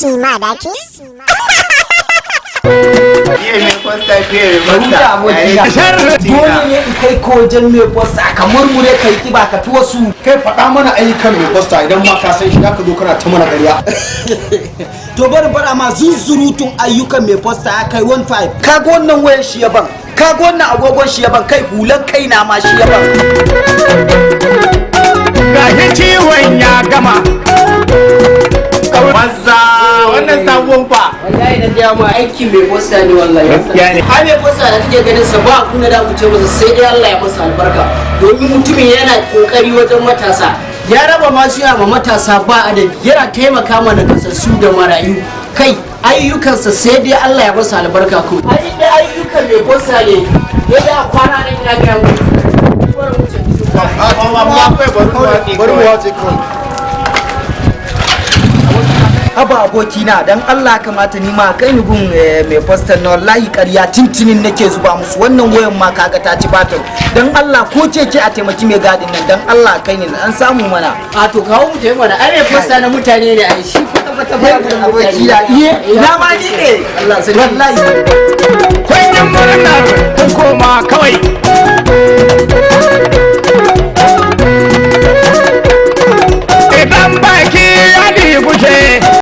madaki. Dole ne in kai ko wajen mai posta kamar mu ne kai kiba ka fi wasu. Kai faɗa mana ayyukan mai posta idan ma ka san shi zaka zo kana ta mana ƙarya. To bari bara ma zunzurutun ayyukan mai posta ya kai 15. Kaga wannan wayar shi yaban, kaga wannan agogon shi yaban, kai hulan kai na ma shi yaban. Gashi ciwon ya gama. Mazza wannan sabon fa. Wallahi na ja ma aiki mai posta ne wallahi. Gaskiya ne. Har mai posta da kake ganin sa ba kuna da mu ce masa sai dai Allah ya masa albarka. Domin mutumin yana kokari wajen matasa. Ya raba mashina ma matasa ba adadi, yana taimaka mana kasassu da marayu. Kai ayyukansa sai dai Allah ya masa albarka ko. Ayyukan mai posta ne. Yadda kwana nan ina ga mu. Bari mu wace kawai. Haba abokina dan Allah kamata ni ma kai ni gun mai postar na wallahi ƙarya tintinin nake zuba musu wannan wayan ma kaga ta ci batar dan Allah ko keke a taimaki mai gadin nan dan Allah kai ni an samu mana A to kawo mu tayi mana ai mai posta na mutane ne ai shi kwata kwata ba mu da abokina iye ina ma ni ne Allah sai wallahi Kunyan murnar ko